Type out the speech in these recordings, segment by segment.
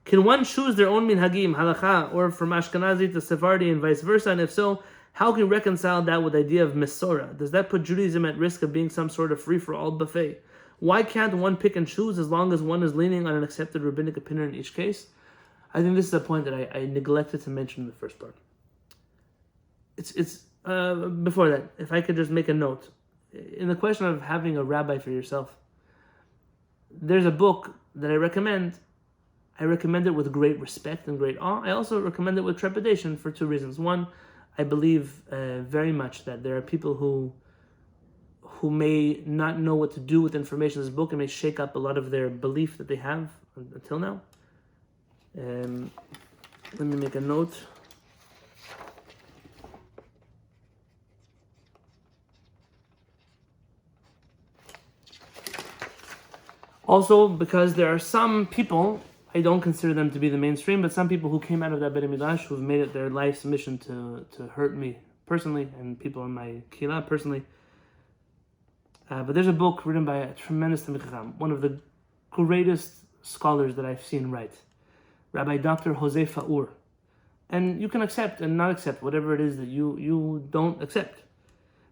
Can one choose their own minhagim, halachah, or from Ashkenazi to Sepharadi and vice versa? And if so, how can we reconcile that with the idea of Mesorah? Does that put Judaism at risk of being some sort of free-for-all buffet? Why can't one pick and choose as long as one is leaning on an accepted rabbinic opinion in each case? I think this is a point that I neglected to mention in the first part. Before that, if I could just make a note. In the question of having a rabbi for yourself, there's a book that I recommend. I recommend it with great respect and great awe. I also recommend it with trepidation for two reasons. One, I believe very much that there are people who may not know what to do with information in this book and may shake up a lot of their belief that they have until now. Let me make a note. Also, because there are some people, I don't consider them to be the mainstream, but some people who came out of that Beit Midrash who've made it their life's mission to hurt me personally and people in my Kehillat personally. But there's a book written by a tremendous Talmid Chacham, one of the greatest scholars that I've seen write, Rabbi Dr. Jose Faur. And you can accept and not accept whatever it is that you don't accept.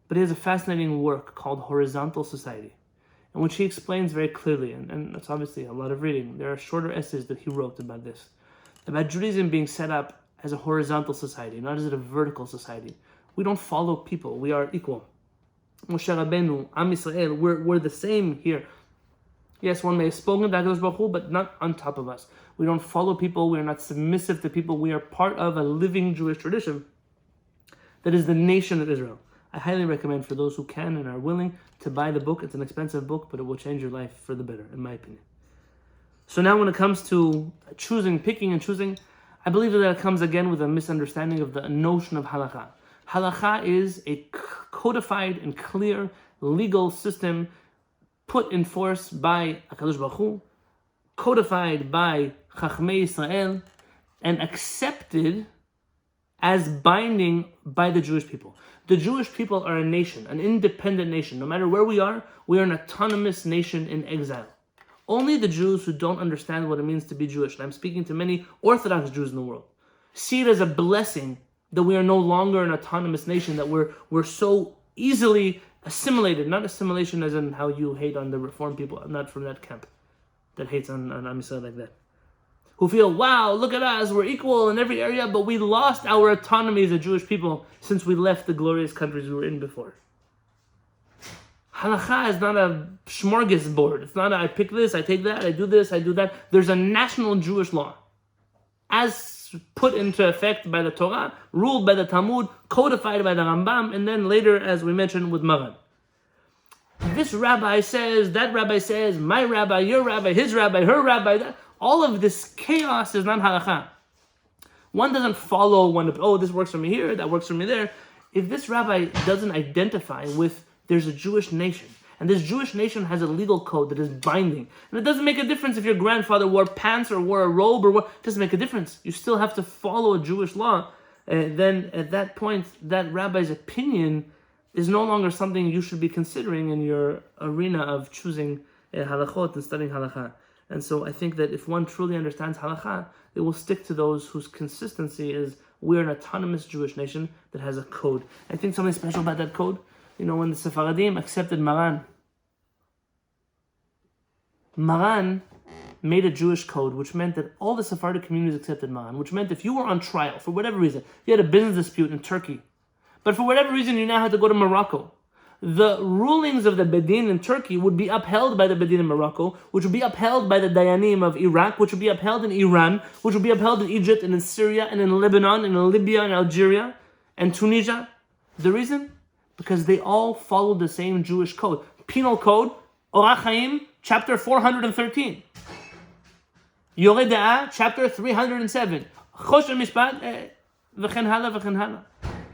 But he has a fascinating work called Horizontal Society, in which he explains very clearly, and that's obviously a lot of reading. There are shorter essays that he wrote about this, about Judaism being set up as a horizontal society, not as a vertical society. We don't follow people, we are equal. Moshe Rabbeinu, Am Yisrael, we're the same here. Yes, one may have spoken to HaKadosh Baruch Hu, but not on top of us. We don't follow people, we are not submissive to people, we are part of a living Jewish tradition that is the nation of Israel. I highly recommend for those who can and are willing to buy the book. It's an expensive book, but it will change your life for the better, in my opinion. So now when it comes to picking and choosing, I believe that comes again with a misunderstanding of the notion of halachah. Halachah is a codified and clear legal system put in force by HaKadosh Baruch Hu, codified by Chachmei Yisrael, and accepted as binding by the Jewish people. The Jewish people are a nation, an independent nation. No matter where we are an autonomous nation in exile. Only the Jews who don't understand what it means to be Jewish, and I'm speaking to many Orthodox Jews in the world, see it as a blessing that we are no longer an autonomous nation, that we're so easily assimilated. Not assimilation as in how you hate on the Reform people. I'm not from that camp that hates on Am Yisrael like that. Who feel, wow, look at us, we're equal in every area, but we lost our autonomy as a Jewish people since we left the glorious countries we were in before. Halachah is not a smorgasbord. It's not I pick this, I take that, I do this, I do that. There's a national Jewish law, as put into effect by the Torah, ruled by the Talmud, codified by the Rambam, and then later, as we mentioned, with Maran. This rabbi says, that rabbi says, my rabbi, your rabbi, his rabbi, her rabbi, that. All of this chaos is not halachah. One doesn't follow this works for me here, that works for me there. If this rabbi doesn't identify with there's a Jewish nation, and this Jewish nation has a legal code that is binding, and it doesn't make a difference if your grandfather wore pants or wore a robe it doesn't make a difference. You still have to follow a Jewish law. Then at that point, that rabbi's opinion is no longer something you should be considering in your arena of choosing halachot and studying halachah. And so I think that if one truly understands halachah, it will stick to those whose consistency is we're an autonomous Jewish nation that has a code. I think something special about that code, when the Sephardim accepted Maran made a Jewish code, which meant that all the Sephardic communities accepted Maran, which meant if you were on trial for whatever reason, you had a business dispute in Turkey, but for whatever reason you now had to go to Morocco, the rulings of the Bedin in Turkey would be upheld by the Bedin in Morocco, which would be upheld by the Dayanim of Iraq, which would be upheld in Iran, which would be upheld in Egypt and in Syria and in Lebanon and in Libya and Algeria and Tunisia. The reason? Because they all followed the same Jewish code. Penal Code, Orach Chaim, chapter 413. Yoreh Da'ah, chapter 307. Choshen Mishpat, v'chen hala, v'chen hala.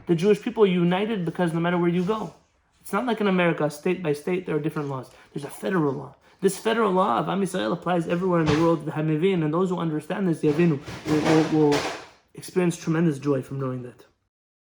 The Jewish people are united because no matter where you go, it's not like in America, state by state, there are different laws. There's a federal law. This federal law of Am Yisrael applies everywhere in the world. The Hamivin, and those who understand this, Yavinu, will experience tremendous joy from knowing that.